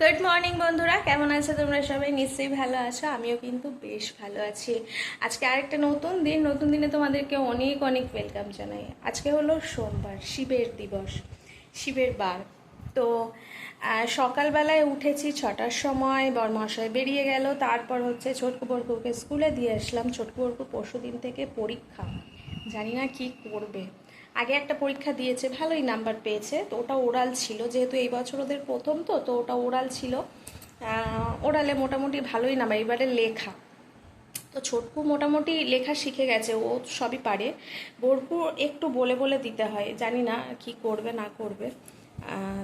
Good morning বন্ধুরা, কেমন আছো তোমরা? সবাই নিশ্চয়ই ভালো আছো। আমিও কিন্তু বেশ ভালো আছি। আজকে আরেকটা নতুন দিন, নতুন দিনে তোমাদেরকে অনেক অনেক ওয়েলকাম জানাই। আজকে হলো সোমবার, শিবের দিবস, শিবের বার। তো সকালবেলায় উঠেছি 6টার সময়, বরমশাই বেরিয়ে গেল। তারপর হচ্ছে ছোটকু বড়কুকে স্কুলে দিয়ে আসলাম। ছোটকু বড়কুর পরশু দিন থেকে পরীক্ষা, জানি না কি করবে। আগে একটা পরীক্ষা দিয়েছে, ভালোই নাম্বার পেয়েছে। তো ওটা ওরাল ছিল, যেহেতু এই বছর ওদের প্রথম, তো ওটা ওরাল ছিল। ওরালে মোটামুটি ভালোই নাম্বার। এবারে লেখা, তো ছোটকু মোটামুটি লেখা শিখে গেছে, ও সবই পারে। বড়কু একটু বলে বলে দিতে হয়, জানি না কি করবে না করবে।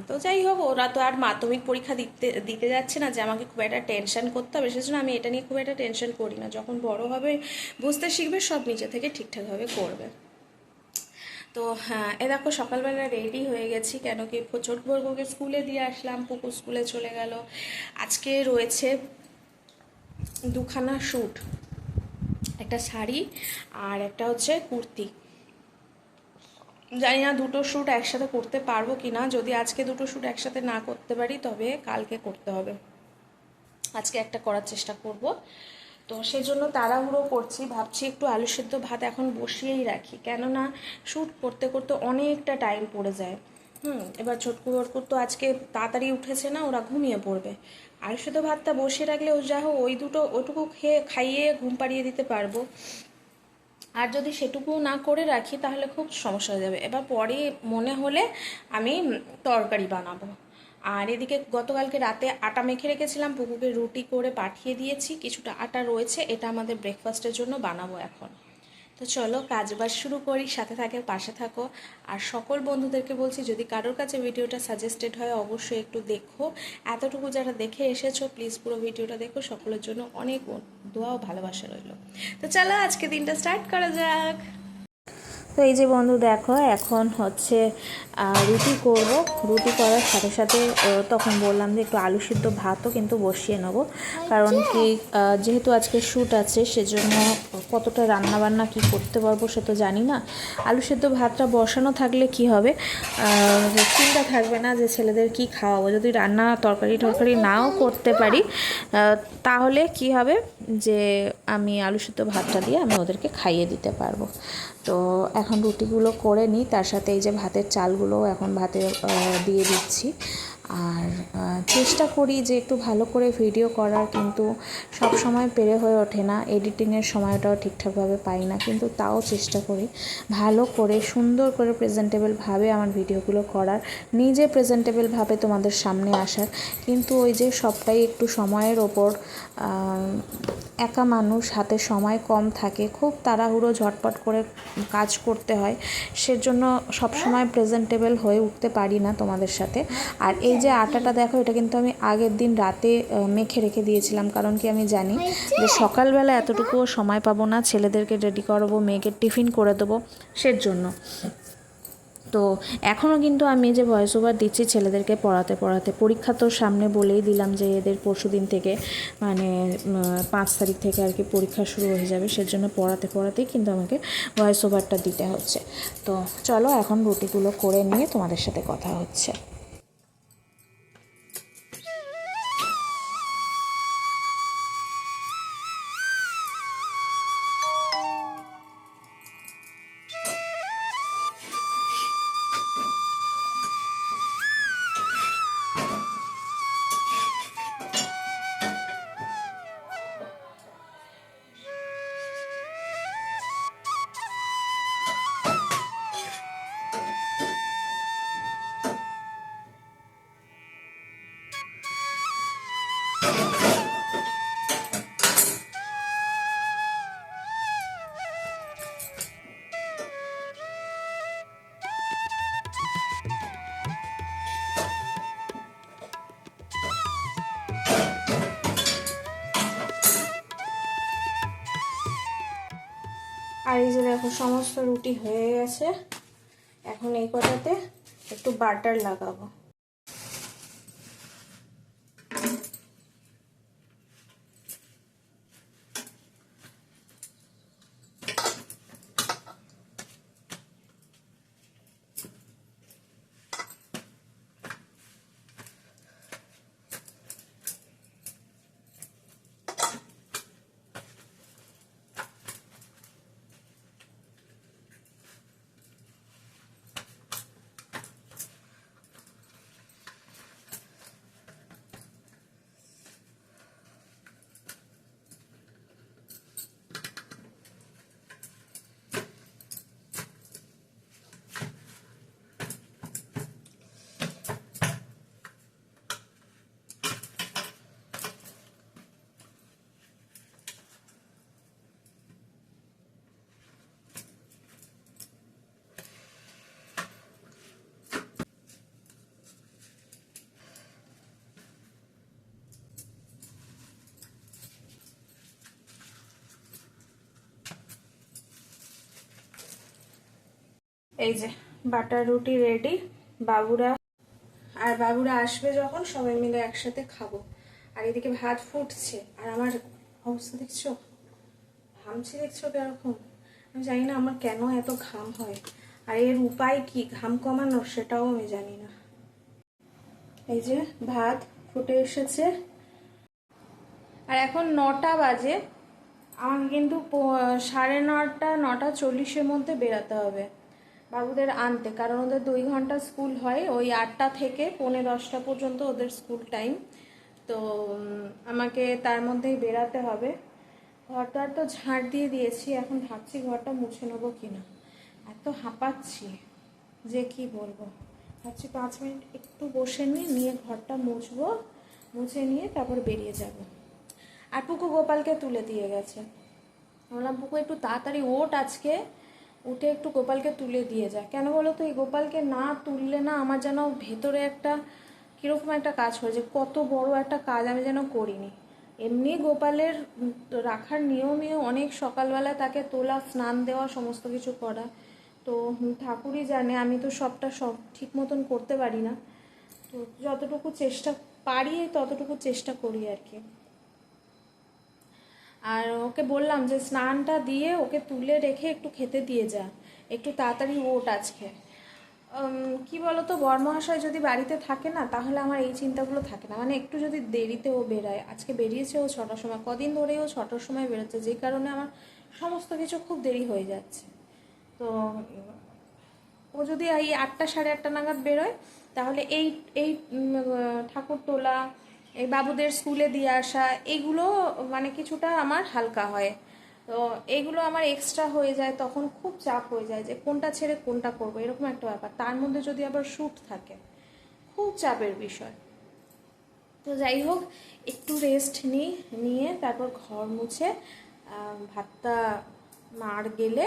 তো যাই হোক, ওরা তো আর মাধ্যমিক পরীক্ষা দিতে দিতে যাচ্ছে না যে আমাকে খুব একটা টেনশন করতে হবে। সেজন্য আমি এটা নিয়ে খুব একটা টেনশন করি না। যখন বড় হবে, বুঝতে শিখবে, সব নিজে থেকে ঠিকঠাকভাবে করবে। তো হ্যাঁ, এ দেখো সকালবেলা রেডি হয়ে গেছি, কেন কি ছোট বর্গকে স্কুলে দিয়ে আসলাম, পুকুর স্কুলে চলে গেল। আজকে রয়েছে দুখানা শ্যুট, একটা শাড়ি আর একটা হচ্ছে কুর্তি। জানি না দুটো শ্যুট একসাথে করতে পারবো কি না। যদি আজকে দুটো শ্যুট একসাথে না করতে পারি, তবে কালকে করতে হবে। আজকে একটা করার চেষ্টা করব। তো সেজন্য তাড়াহুড়ো করছি, ভাবছি একটু আলু সেদ্ধ ভাত এখন বসিয়েই রাখি, কেননা শ্যুট করতে করতে অনেকটা টাইম পড়ে যায়। এবার ছোটকু বড়কু তো আজকে তাড়াতাড়ি উঠেছে না, ওরা ঘুমিয়ে পড়বে। আলু সেদ্ধ ভাতটা বসিয়ে রাখলে ও যা হোক ওইটুকু খেয়ে খাইয়ে ঘুম পাড়িয়ে দিতে পারবো। আর যদি সেটুকুও না করে রাখি, তাহলে খুব সমস্যা হয়ে যাবে। এবার পরে মনে হলে আমি তরকারি বানাবো। আর এদিকে গতকালকে রাতে আটা মেখে রেখেছিলাম, পুকুকে রুটি করে পাঠিয়ে দিয়েছি, কিছুটা আটা রয়েছে, এটা আমাদের ব্রেকফাস্টের জন্য বানাবো এখন। তো চলো কাজবাজ শুরু করি, সাথে থাকে, পাশে থাকো। আর সকল বন্ধুদেরকে বলছি, যদি কারোর কাছে ভিডিওটা সাজেস্টেড হয়, অবশ্যই একটু দেখো। এতটুকু যারা দেখে এসেছো, প্লিজ পুরো ভিডিওটা দেখো। সকলের জন্য অনেক দোয়া ও ভালোবাসা রইল। তো চলো আজকে দিনটা স্টার্ট করা যাক। তো এই যে বন্ধু দেখো, এখন হচ্ছে রুটি করব। রুটি করার সাথে সাথে তখন বললাম যে একটু আলু সিদ্ধ ভাতও কিন্তু বসিয়ে নেবো। কারণ কি, যেহেতু আজকে শ্যুট আছে, সেজন্য কতটা রান্নাবান্না কি করতে পারবো সে তো জানি না। আলু সিদ্ধ ভাতটা বসানো থাকলে কি হবে, চিন্তা থাকবে না যে ছেলেদের কি খাওয়াবো। যদি রান্না তরকারি নাও করতে পারি, তাহলে কি হবে যে আমি আলু সিদ্ধ ভাতটা দিয়ে আমি ওদেরকে খাইয়ে দিতে পারবো। তো এখন রুটিগুলো করে নিই, তার সাথে এই যে ভাতের চালগুলো এখন ভাতে দিয়ে দিচ্ছি। আর চেষ্টা করি যে একটু ভালো করে ভিডিও করার, কিন্তু সব সময় পেরে হয়ে ওঠে না। এডিটিংয়ের সময়টাও ঠিকঠাকভাবে পাই না, কিন্তু তাও চেষ্টা করি ভালো করে, সুন্দর করে, প্রেজেন্টেবলভাবে আমার ভিডিওগুলো করার, নিজে প্রেজেন্টেবলভাবে তোমাদের সামনে আসার। কিন্তু ওই যে সবটাই একটু সময়ের ওপর। একা মানুষ, হাতে সময় কম থাকে, খুব তাড়াহুড়ো ঝটপট করে কাজ করতে হয়, সেজন্য সবসময় প্রেজেন্টেবল হয়ে উঠতে পারি না তোমাদের সাথে। আর এই যে আটাটা দেখো, এটা কিন্তু আমি আগের দিন রাতে মেখে রেখে দিয়েছিলাম, কারণ কি আমি জানি যে সকালবেলা এতটুকুও সময় পাবো না, ছেলেদেরকে রেডি করবো, মেয়েকে টিফিন করে দেবো, সেজন্য। তো এখনও কিন্তু আমি যে ভয়েস ওভার দিচ্ছি ছেলেদেরকে পড়াতে পড়াতে, পরীক্ষা তো সামনে, বলেই দিলাম যে এদের পরশু দিন থেকে, মানে 5 তারিখ থেকে আর কি পরীক্ষা শুরু হয়ে যাবে, সেজন্য পড়াতে পড়াতেই কিন্তু আমাকে ভয়েস ওভারটা দিতে হচ্ছে। তো চলো এখন রুটিগুলো করে নিয়ে তোমাদের সাথে কথা হচ্ছে। আর এই যে দেখো সমস্ত রুটি হয়ে গেছে। এখন এই কটাতে একটু বাটার লাগাবো। এই যে বাটার রুটি রেডি। বাবুরা আসবে যখন সবাই মিলে একসাথে খাবো। আর এদিকে ভাত ফুটছে, আর আমার অবস্থা দেখছো, ঘামছি দেখছো কিরকম। আমি জানি না আমার কেন এত ঘাম হয়, আর এর উপায় কি ঘাম কমানোর সেটাও আমি জানি না। এই যে ভাত ফুটে এসেছে, আর এখন 9টা বাজে। আমাকে কিন্তু 9:30 9:40-এর মধ্যে বেরাতে হবে বাবুদের আনতে, কারণ ওদের 2 ঘন্টা স্কুল হয়, ওই 8টা থেকে 9:45 পর্যন্ত ওদের স্কুল টাইম। তো আমাকে তার মধ্যেই বেরাতে হবে। ঘরটা তো ঝাড় দিয়ে দিয়েছি, এখন ভাবছি ঘরটা মুছে নেবো কিনা। এত হাঁপাচ্ছি যে কি বলবো। ভাবছি 5 মিনিট একটু বসে নিয়ে ঘরটা মুছবো, মুছে নিয়ে তারপর বেরিয়ে যাব। আর পুকু গোপালকে তুলে দিয়ে গেছে। বললাম পুকু একটু তাড়াতাড়ি ওঠ, আজকে উঠে একটু গোপালকে তুলে দিয়ে যা। কেন বলো তো, এই গোপালকে না তুললে না আমার যেন ভেতরে একটা কীরকম একটা কাজ হয়েছে, কত বড় একটা কাজ আমি যেন করিনি। এমনি গোপালের রাখার নিয়মই অনেক, সকালবেলা তাকে তোলা, স্নান দেওয়া, সমস্ত কিছু করা। তো ঠাকুরই জানে, আমি তো সবটা ঠিক মতন করতে পারি না। তো যতটুকু চেষ্টা পারি ততটুকু চেষ্টা করি আর কি। আর ওকে বললাম যে স্নানটা দিয়ে ওকে তুলে রেখে একটু খেতে দিয়ে যা, একটু তাড়াতাড়ি ওঠ আজকে। কি বলতো, বর্মহাশয় যদি বাড়িতে থাকে না, তাহলে আমার এই চিন্তাগুলো থাকে না। মানে একটু যদি দেরিতে ও বেরায়, আজকে বেরিয়েছে ও 6টার সময়, কদিন ধরেই ও 6টার সময় বেরোচ্ছে, যে কারণে আমার সমস্ত কিছু খুব দেরি হয়ে যাচ্ছে। তো ও যদি এই 8টা 8:30 নাগাদ বেরোয়, তাহলে এই এই ঠাকুর তোলা, এই বাবুদের স্কুলে দিয়ে আসা, এইগুলো মানে কিছুটা আমার হালকা হয়। তো এইগুলো আমার এক্সট্রা হয়ে যায়, তখন খুব চাপ হয়ে যায় যে কোনটা ছেড়ে কোনটা করবো, এরকম একটা ব্যাপার। তার মধ্যে যদি আবার শ্যুট থাকে, খুব চাপের বিষয়। তো যাই হোক, একটু রেস্ট নিয়ে তারপর ঘর মুছে ভাতটা মার গেলে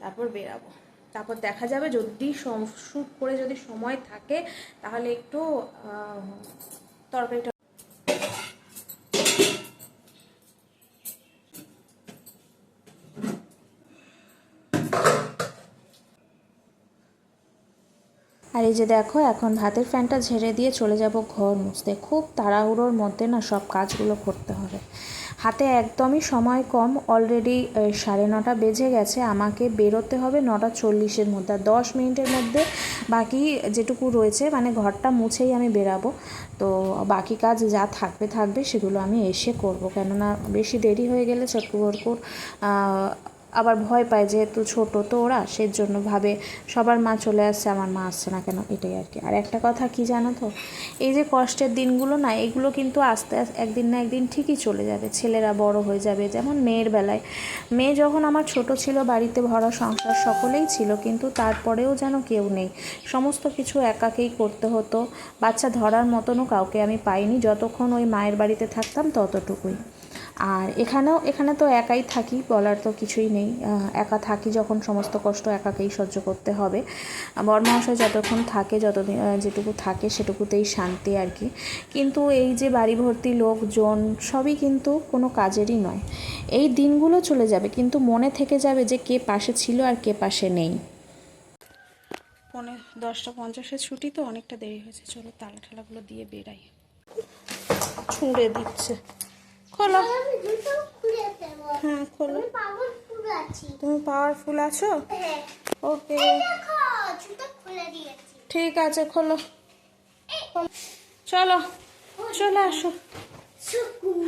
তারপর বেরাবো। তারপর দেখা যাবে, যদি শ্যুট করে যদি সময় থাকে তাহলে একটু তরকারিটা। আর এই যে দেখো, এখন ভাতের ফ্যানটা ঝেড়ে দিয়ে চলে যাব ঘর মুছতে। খুব তাড়াহুড়োর মধ্যে না সব কাজগুলো করতে হবে, হাতে একদমই সময় কম। অলরেডি 9:30 বেজে গেছে, আমাকে বেরোতে হবে 9:40-এর মধ্যে। 10 মিনিটের মধ্যে বাকি যেটুকু রয়েছে, মানে ঘরটা মুছেই আমি বেরাবো। তো বাকি কাজ যা থাকবে সেগুলো আমি এসে করব, কেননা বেশি দেরি হয়ে গেলে চটকুবরকুর আবার ভয় পায়, যেহেতু ছোটো তো ওরা, সেজন্য ভাবে সবার মা চলে আসছে, আমার মা আসছে না কেন, এটাই আর কি। আর একটা কথা কি জানো তো, এই যে কষ্টের দিনগুলো না, এগুলো কিন্তু আস্তে আস্তে একদিন না একদিন ঠিকই চলে যাবে। ছেলেরা বড় হয়ে যাবে, যেমন মেয়ের বেলায়, মেয়ে যখন আমার ছোট ছিল, বাড়িতে ভরা সংসার, সকলেই ছিল, কিন্তু তারপরেও যেন কেউ নেই, সমস্ত কিছু একাকেই করতে হতো। বাচ্চা ধরার মতনও কাউকে আমি পাইনি যতক্ষণ ওই মায়ের বাড়িতে থাকতাম, ততটুকুই। আর এখানে তো একাই থাকি, বলার তো কিছুই নেই। একা থাকি যখন, সমস্ত কষ্ট একাকেই সহ্য করতে হবে। বড়মহাশয় যতক্ষণ থাকে, যেটুকু থাকে সেটুকুতেই শান্তি আর কি। কিন্তু এই যে বাড়ি ভর্তি লোকজন, সবই কিন্তু কোনো কাজেরই নয়। এই দিনগুলো চলে যাবে, কিন্তু মনে থেকে যাবে যে কে পাশে ছিল আর কে পাশে নেই। 10:50 ছুটি, তো অনেকটা দেরি হয়েছে। চলো তালা ঠালাগুলো দিয়ে বেরাই। ছুঁড়ে দিচ্ছে। খোলো। হ্যাঁ খোলো। তুমি পাওয়ারফুল আছো? ওকে ঠিক আছে, খোলো। চলো চলে আসো।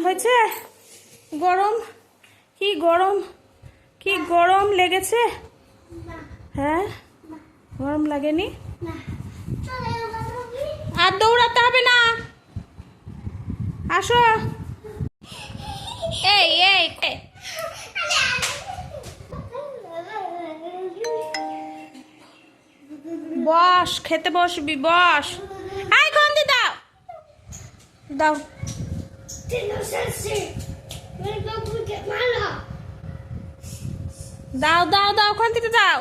হয়েছে? গরম কি গরম লেগেছে? হ্যাঁ, গরম লাগেনি? আর দৌড়াতে হবে না, আসো। এই বস, খেতে বসবি, বস। আই খন্দি দাও দাও। দাও খন্দিতে দাও,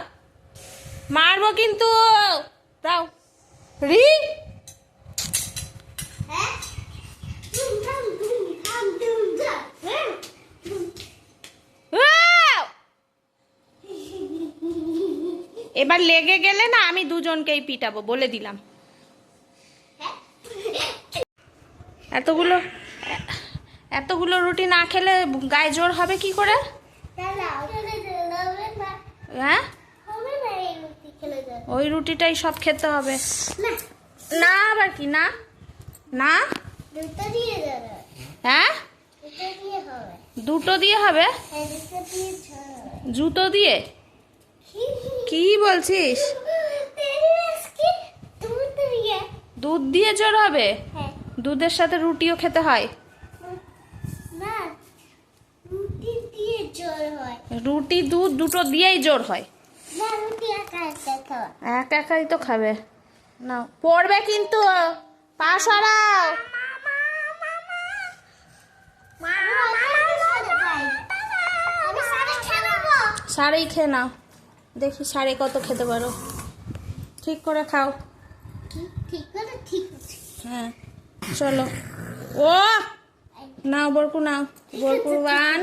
মারবো কিন্তু। দাও রি। এবার লেগে গেলে না আমি দুজনকেই পিটাবো, বলে দিলাম। এতগুলো এতগুলো রুটি না খেলে গায়ে জোর হবে কি করে? হ্যাঁ, ওই রুটিটাই সব খেতে হবে না? আবার কি না? না, হ্যাঁ দুটো দিয়ে হবে? জুতো দিয়ে? কি বলছিস? দুধ দিয়ে জোর হবে? দুধের সাথে রুটিও খেতে হয়? রুটি দুধ দুটো দিয়েই জোর হয়? একা একাই তো খাবে না, পড়বে কিন্তু, পা সরাও। সারেই খেয়ে নাও, দেখি সারে কত খেতে পারো, ঠিক করে খাও। হ্যাঁ চলো। ও নাও বরকু, নাও বরকুর 1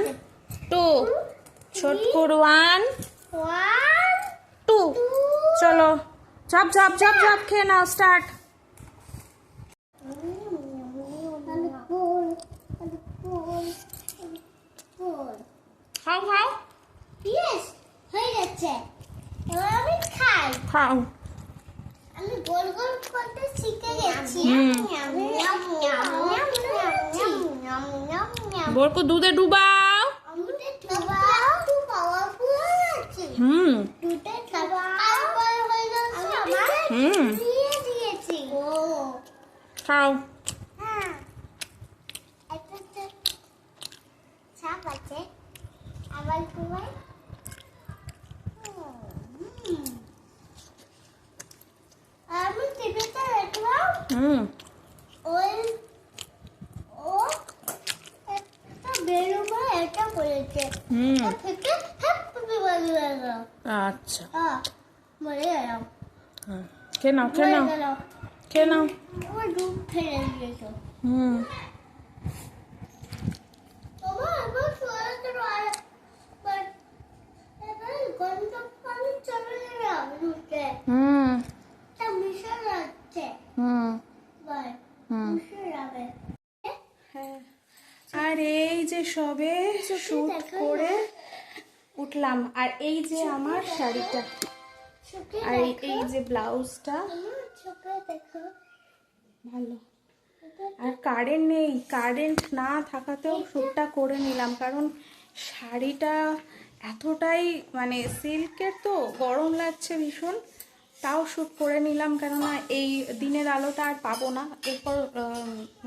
2, ছোটকুর 1 2, চলো ঝপ ঝপ ঝপ ঝপ খেয়ে নাও, স্টার্ট। খাও খাও, হয়ে যাচ্ছে, এবার আমি খাই। খাও। আমি গোল গোল করতে শিখে গেছি। বরকু দুধে ডুবাও। খাও। ছাপ আছে আবার কুমার। আমি টিভিতে দেখলাম ওই ও একটা বেলুন এটা করেছে, থেকে হ্যাপি বার্থডে গেল। আচ্ছা মরে গেলাম। খেয়ে নাও, খেয়ে নাও, খেয়ে নাও। আমার দুধ ফেলে দিয়েছ। আর এই যে সবে শুট করে উঠলাম, আর এই যে আমার শাড়িটা, আর এই যে ব্লাউজটা, ভালো। আর কারেন্ট নেই, কারেন্ট না থাকাতেও শ্যুটটা করে নিলাম, কারণ শাড়িটা এতটাই মানে সিল্কের তো গরম লাগছে ভীষণ, তাও শ্যুট করে নিলাম, কেননা এই দিনের আলোটা আর পাবো না, এরপর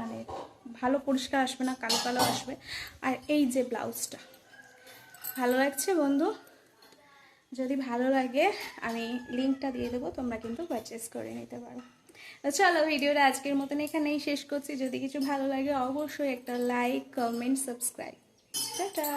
মানে ভালো পরিষ্কার আসবে না, কালো কালো আসবে। আর এই যে ব্লাউজটা ভালো লাগছে বন্ধু, যদি ভালো লাগে আমি লিঙ্কটা দিয়ে দেবো, তোমরা কিন্তু পারচেস করে নিতে পারো। তো চলো ভিডিওটা আজকের মতন এখানেই শেষ করছি। যদি কিছু ভালো লাগে অবশ্যই একটা লাইক, কমেন্ট, সাবস্ক্রাইব। টাটা।